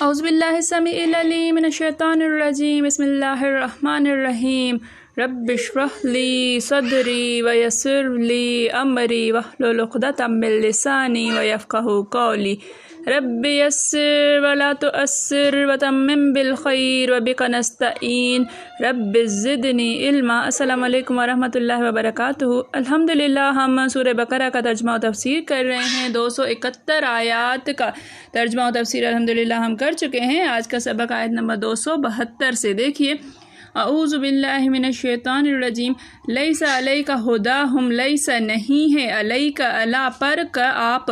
اعوذ باللہ السمیع العلیم من الشیطان الرجیم بسم اللہ الرحمن الرحیم رب اشرح لی صدری ویسر لی امری واحلل عقدۃ من لسانی ویفقہوا قولی رب یسر ولا تؤثر وتمم بالخیر وبک نستعین رب زدنی علما۔ السلام علیکم ورحمۃ اللہ وبرکاتہ۔ الحمدللہ ہم سورہ بقرہ کا ترجمہ و تفسیر کر رہے ہیں۔ 271 آیات کا ترجمہ و تفسیر الحمدللہ ہم کر چکے ہیں۔ آج کا سبق آیت نمبر 272 سے دیکھیے۔ اعوذ باللہ من الشیطان الرجیم لیس علیک ہداہم، لیس نہیں ہے علیک اللہ پر کا آپ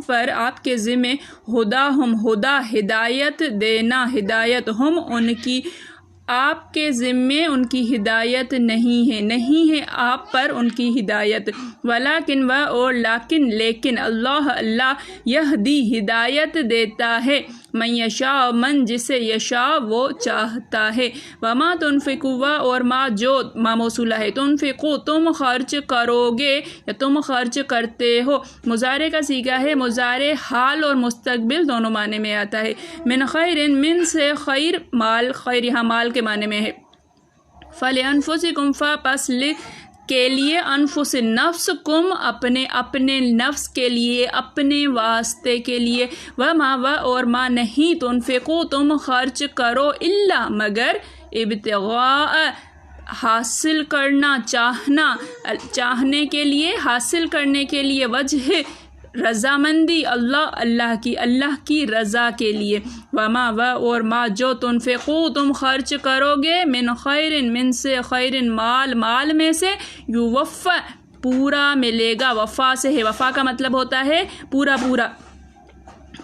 پر، آپ کے ذمہ، ہداہم ہدا ہدایت دینا، ہدایت ہم ان کی، آپ کے ذمے ان کی ہدایت نہیں ہے آپ پر ان کی ہدایت، ولیکن اور لیکن اللہ یہدی ہدایت دیتا ہے، من یشاء من جسے یشاء وہ چاہتا ہے، وما تنفقوا اور ما موصولہ ہے، تنفقوا تم خرچ کرو گے یا تم خرچ کرتے ہو، مضارع کا صیغہ ہے، مضارع حال اور مستقبل دونوں معنی میں آتا ہے، من خیر من سے خیر، مال خیر یہاں مال کے معنی میں ہے، فلانفسکم پس کے لیے، انفس نفس کم اپنے نفس کے لیے، اپنے واسطے کے لیے، وما اور ما نہیں، تنفقو تم خرچ کرو، الا مگر، ابتغاء حاصل کرنا، چاہنے کے لیے، حاصل کرنے کے لیے، وجہ رضامندی اللہ کی رضا کے لیے، وما اور ما جو تنفقو تم خرچ کرو گے، من خیر من سے خیر مال میں سے، یوفا پورا ملے گا، وفا سے ہے، وفا کا مطلب ہوتا ہے پورا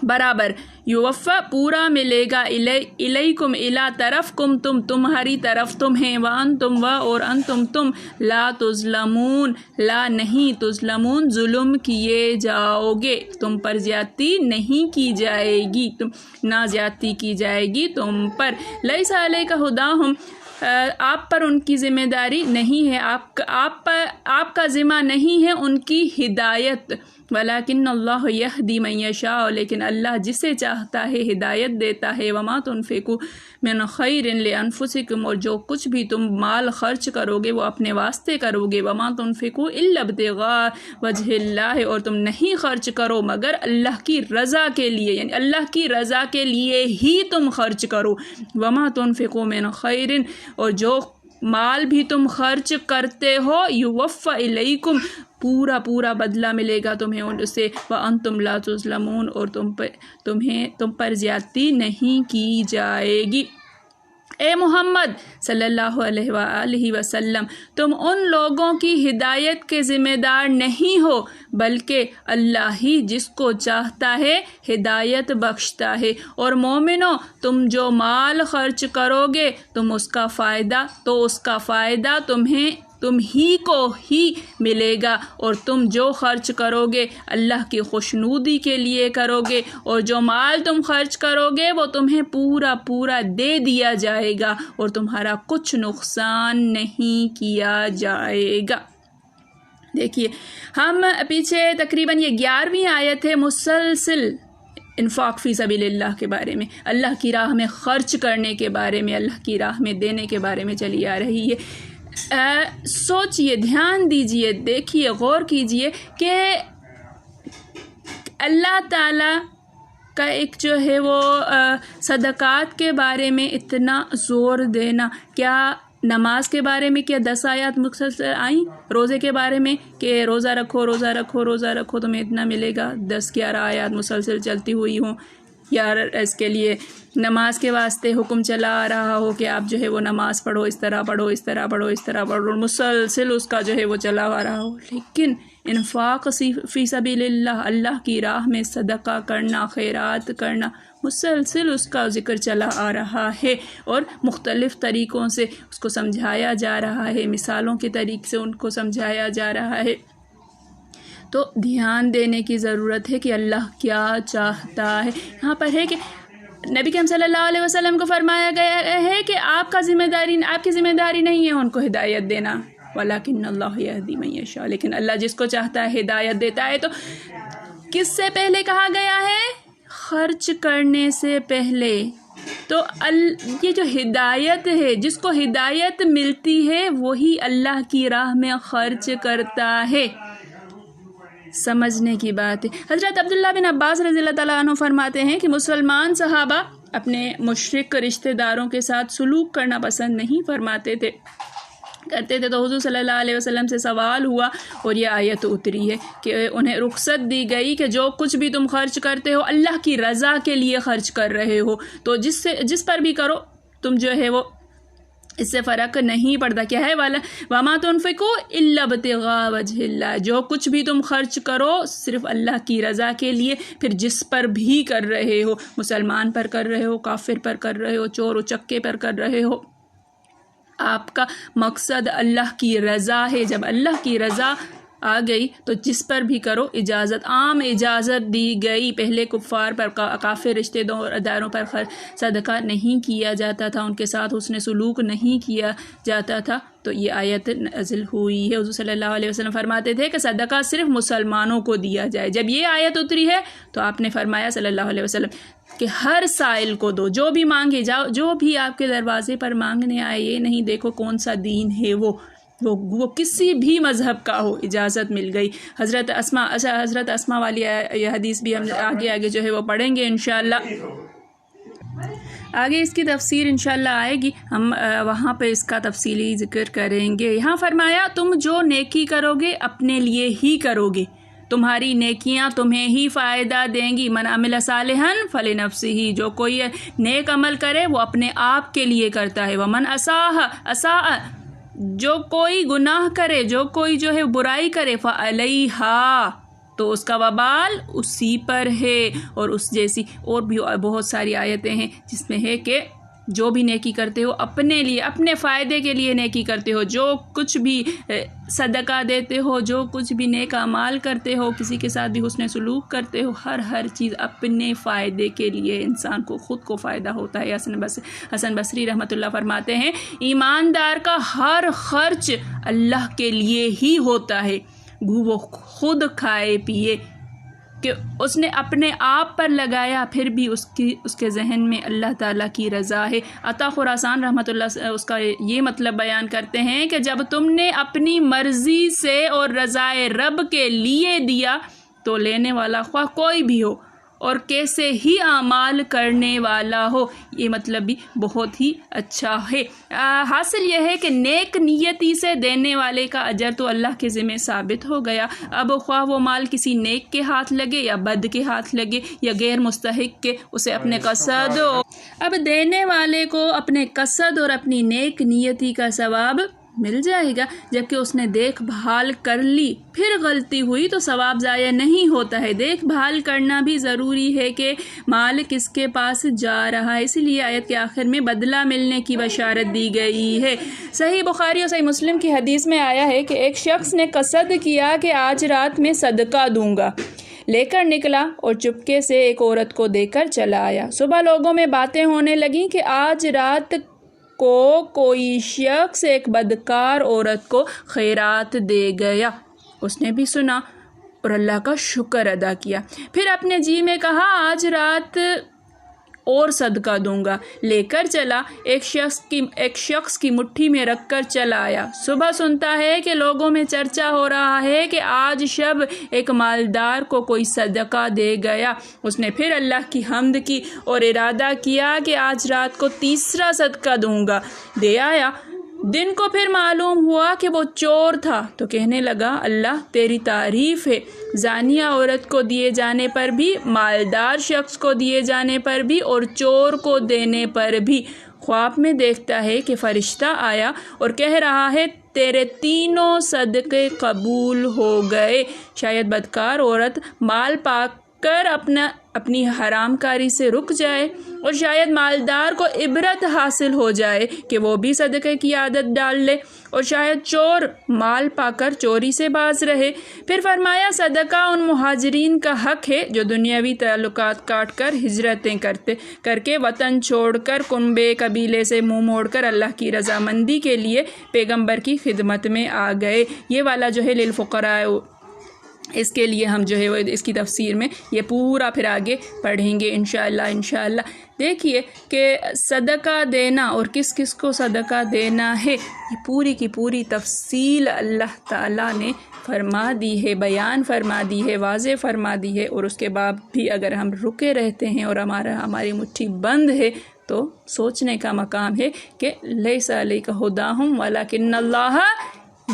برابر، یوفا پورا ملے گا، الیکم الا طرف کم تمہاری طرف تمہیں، وانتم اور انتم تم، لا تظلمون لا نہیں، تظلمون ظلم کیے جاؤ گے، تم پر زیادتی نہیں کی جائے گی، نہ زیادتی کی جائے گی تم پر، لیس علیک ہداہم آپ پر ان کی ذمہ داری نہیں ہے، آپ کا ذمہ نہیں ہے ان کی ہدایت، ولیکن اللہ یہدی من یشاء لیکن اللہ جسے چاہتا ہے ہدایت دیتا ہے، وما تنفقوا من خیر لانفسکم اور جو کچھ بھی تم مال خرچ کرو گے وہ اپنے واسطے کرو گے، وما تنفقوا الا ابتغاء وجہ اللہ اور تم نہیں خرچ کرو مگر اللہ کی رضا کے لیے، یعنی اللہ کی رضا کے لیے ہی تم خرچ کرو، وما تنفقوا من خیر اور جو مال بھی تم خرچ کرتے ہو، یوفا الیکم پورا بدلہ ملے گا تمہیں ان سے، وانتم لا تظلمون اور تم پر زیادتی نہیں کی جائے گی۔ اے محمد صلی اللہ علیہ وآلہ وسلم تم ان لوگوں کی ہدایت کے ذمہ دار نہیں ہو بلکہ اللہ ہی جس کو چاہتا ہے ہدایت بخشتا ہے، اور مومنو تم جو مال خرچ کرو گے اس کا فائدہ تم ہی کو ہی ملے گا، اور تم جو خرچ کرو گے اللہ کی خوشنودی کے لیے کرو گے، اور جو مال تم خرچ کرو گے وہ تمہیں پورا دے دیا جائے گا اور تمہارا کچھ نقصان نہیں کیا جائے گا۔ دیکھیے ہم پیچھے تقریباً یہ 11ویں آیت ہے مسلسل انفاق فی سبیل اللہ کے بارے میں، اللہ کی راہ میں خرچ کرنے کے بارے میں، اللہ کی راہ میں دینے کے بارے میں چلی آ رہی ہے۔ سوچئے، دھیان دیجئے، دیکھیے، غور کیجئے کہ اللہ تعالیٰ کا ایک جو ہے وہ صدقات کے بارے میں اتنا زور دینا، کیا نماز کے بارے میں کیا 10 آیات مسلسل آئیں، روزے کے بارے میں کہ روزہ رکھو تمہیں اتنا ملے گا، 10-11 آیات مسلسل چلتی ہوئی ہوں، یا اس کے لیے نماز کے واسطے حکم چلا آ رہا ہو کہ آپ جو ہے وہ نماز پڑھو، اس طرح پڑھو، مسلسل اس کا جو ہے وہ چلا آ رہا ہو، لیکن انفاق فی سبیل اللہ کی راہ میں صدقہ کرنا، خیرات کرنا، مسلسل اس کا ذکر چلا آ رہا ہے، اور مختلف طریقوں سے اس کو سمجھایا جا رہا ہے، مثالوں کے طریقے سے ان کو سمجھایا جا رہا ہے۔ تو دھیان دینے کی ضرورت ہے کہ اللہ کیا چاہتا ہے۔ یہاں پر ہے کہ نبی کریم صلی اللہ علیہ وسلم کو فرمایا گیا ہے کہ آپ کی ذمہ داری نہیں ہے ان کو ہدایت دینا، ولیکن اللہ یہدی من یشاء لیکن اللہ جس کو چاہتا ہے ہدایت دیتا ہے۔ تو کس سے پہلے کہا گیا ہے؟ خرچ کرنے سے پہلے تو یہ جو ہدایت ہے، جس کو ہدایت ملتی ہے وہی اللہ کی راہ میں خرچ کرتا ہے۔ سمجھنے کی بات ہے۔ حضرت عبداللہ بن عباس رضی اللہ تعالیٰ عنہ فرماتے ہیں کہ مسلمان صحابہ اپنے مشرک رشتہ داروں کے ساتھ سلوک کرنا پسند نہیں فرماتے کرتے تھے، تو حضور صلی اللہ علیہ وسلم سے سوال ہوا اور یہ آیت اتری ہے کہ انہیں رخصت دی گئی کہ جو کچھ بھی تم خرچ کرتے ہو اللہ کی رضا کے لیے خرچ کر رہے ہو، تو جس پر بھی کرو تم جو ہے وہ اس سے فرق نہیں پڑتا۔ کیا ہے والا وما تنفقوا الا ابتغاء وجہ اللہ، جو کچھ بھی تم خرچ کرو صرف اللہ کی رضا کے لیے، پھر جس پر بھی کر رہے ہو، مسلمان پر کر رہے ہو، کافر پر کر رہے ہو، چور و چکے پر کر رہے ہو، آپ کا مقصد اللہ کی رضا ہے۔ جب اللہ کی رضا آ گئی تو جس پر بھی کرو، اجازت عام اجازت دی گئی۔ پہلے کفار پر، کافر رشتہ داروں پر صدقہ نہیں کیا جاتا تھا، ان کے ساتھ حسن سلوک نہیں کیا جاتا تھا، تو یہ آیت نازل ہوئی ہے۔ حضور صلی اللہ علیہ وسلم فرماتے تھے کہ صدقہ صرف مسلمانوں کو دیا جائے۔ جب یہ آیت اتری ہے تو آپ نے فرمایا صلی اللہ علیہ وسلم کہ ہر سائل کو دو، جو بھی مانگے جاؤ، جو بھی آپ کے دروازے پر مانگنے آئے، یہ نہیں دیکھو کون سا دین ہے وہ کسی بھی مذہب کا ہو، اجازت مل گئی۔ حضرت اسما والی یہ حدیث بھی ہم آگے جو ہے وہ پڑھیں گے انشاءاللہ۔ آگے اس کی تفسیر انشاءاللہ آئے گی، ہم وہاں پہ اس کا تفصیلی ذکر کریں گے۔ یہاں فرمایا تم جو نیکی کرو گے اپنے لیے ہی کرو گے، تمہاری نیکیاں تمہیں ہی فائدہ دیں گی۔ من عمل صالحا فلنفسہ، جو کوئی نیک عمل کرے وہ اپنے آپ کے لیے کرتا ہے۔ ومن اساء، جو کوئی گناہ کرے، جو کوئی جو ہے برائی کرے، فعلیہا، تو اس کا وبال اسی پر ہے۔ اور اس جیسی اور بھی بہت ساری آیتیں ہیں جس میں ہے کہ جو بھی نیکی کرتے ہو اپنے لیے، اپنے فائدے کے لیے نیکی کرتے ہو، جو کچھ بھی صدقہ دیتے ہو، جو کچھ بھی نیک اعمال کرتے ہو، کسی کے ساتھ بھی حسن سلوک کرتے ہو، ہر چیز اپنے فائدے کے لیے، انسان کو خود کو فائدہ ہوتا ہے۔ حسن بصری رحمۃ اللہ فرماتے ہیں ایماندار کا ہر خرچ اللہ کے لیے ہی ہوتا ہے، وہ خود کھائے پیے، کہ اس نے اپنے آپ پر لگایا پھر بھی اس کے ذہن میں اللہ تعالیٰ کی رضا ہے۔ عطا خراسان رحمۃ اللہ اس کا یہ مطلب بیان کرتے ہیں کہ جب تم نے اپنی مرضی سے اور رضائے رب کے لیے دیا تو لینے والا خواہ کوئی بھی ہو اور کیسے ہی اعمال کرنے والا ہو، یہ مطلب بھی بہت ہی اچھا ہے۔ حاصل یہ ہے کہ نیک نیتی سے دینے والے کا اجر تو اللہ کے ذمہ ثابت ہو گیا، اب خواہ وہ مال کسی نیک کے ہاتھ لگے یا بد کے ہاتھ لگے یا غیر مستحق کے، اسے اپنے قصد اب دینے والے کو اپنے قصد اور اپنی نیک نیتی کا ثواب مل جائے گا۔ جبکہ اس نے دیکھ بھال کر لی پھر غلطی ہوئی تو ثواب ضائع نہیں ہوتا ہے۔ دیکھ بھال کرنا بھی ضروری ہے کہ مال کس کے پاس جا رہا ہے، اسی لیے آیت کے آخر میں بدلہ ملنے کی بشارت دی گئی ہے۔ صحیح بخاری اور صحیح مسلم کی حدیث میں آیا ہے کہ ایک شخص نے قصد کیا کہ آج رات میں صدقہ دوں گا، لے کر نکلا اور چپکے سے ایک عورت کو دے کر چلا آیا۔ صبح لوگوں میں باتیں ہونے لگیں کہ آج رات کو کوئی شخص ایک بدکار عورت کو خیرات دے گیا۔ اس نے بھی سنا اور اللہ کا شکر ادا کیا، پھر اپنے جی میں کہا آج رات اور صدقہ دوں گا، لے کر چلا، ایک شخص کی مٹھی میں رکھ کر چلا آیا۔ صبح سنتا ہے کہ لوگوں میں چرچا ہو رہا ہے کہ آج شب ایک مالدار کو کوئی صدقہ دے گیا۔ اس نے پھر اللہ کی حمد کی اور ارادہ کیا کہ آج رات کو تیسرا صدقہ دوں گا، دے آیا۔ دن کو پھر معلوم ہوا کہ وہ چور تھا تو کہنے لگا اللہ تیری تعریف ہے، زانیہ عورت کو دیے جانے پر بھی، مالدار شخص کو دیے جانے پر بھی اور چور کو دینے پر بھی۔ خواب میں دیکھتا ہے کہ فرشتہ آیا اور کہہ رہا ہے تیرے تینوں صدقے قبول ہو گئے۔ شاید بدکار عورت مال پا کر اپنی حرام کاری سے رک جائے اور شاید مالدار کو عبرت حاصل ہو جائے کہ وہ بھی صدقے کی عادت ڈال لے، اور شاید چور مال پا کر چوری سے باز رہے۔ پھر فرمایا صدقہ ان مہاجرین کا حق ہے جو دنیاوی تعلقات کاٹ کر ہجرتیں کر کے وطن چھوڑ کر کنبے قبیلے سے منہ موڑ کر اللہ کی رضامندی کے لیے پیغمبر کی خدمت میں آ گئے۔ یہ والا جو ہے للفقراء اس کے لیے ہم جو ہے وہ اس کی تفسیر میں یہ پورا پھر آگے پڑھیں گے انشاءاللہ۔ دیکھیے کہ صدقہ دینا اور کس کس کو صدقہ دینا ہے، یہ پوری کی پوری تفصیل اللہ تعالیٰ نے فرما دی ہے، بیان فرما دی ہے، واضح فرما دی ہے، اور اس کے بعد بھی اگر ہم رکے رہتے ہیں اور ہماری مٹھی بند ہے تو سوچنے کا مقام ہے کہ لیس علیک ھداھم ولکن اللہ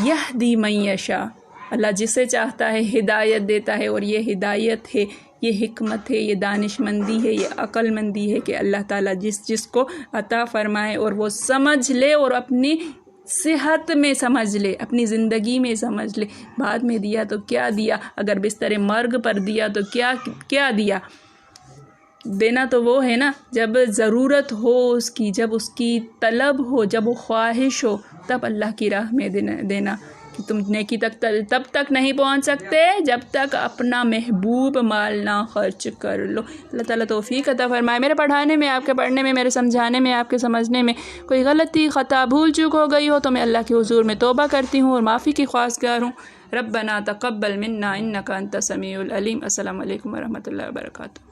یہدی من یشاء، اللہ جسے چاہتا ہے ہدایت دیتا ہے، اور یہ ہدایت ہے، یہ حکمت ہے، یہ دانش مندی ہے، یہ عقل مندی ہے کہ اللہ تعالیٰ جس کو عطا فرمائے اور وہ سمجھ لے اور اپنی صحت میں سمجھ لے، اپنی زندگی میں سمجھ لے، بعد میں دیا تو کیا دیا، اگر بستر مرگ پر دیا تو کیا دیا۔ دینا تو وہ ہے نا جب ضرورت ہو اس کی، جب اس کی طلب ہو، جب وہ خواہش ہو، تب اللہ کی راہ میں دینا کہ تم نیکی تک تب تک نہیں پہنچ سکتے جب تک اپنا محبوب مال نہ خرچ کر لو۔ اللہ تعالیٰ توفیق عطا فرمائے۔ میرے پڑھانے میں، آپ کے پڑھنے میں، میرے سمجھانے میں، آپ کے سمجھنے میں کوئی غلطی، خطا، بھول چوک ہو گئی ہو تو میں اللہ کے حضور میں توبہ کرتی ہوں اور معافی کی خواستگار ہوں۔ ربنا تقبل منا انک انت السمیع العلیم۔ السلام علیکم ورحمۃ اللہ وبرکاتہ۔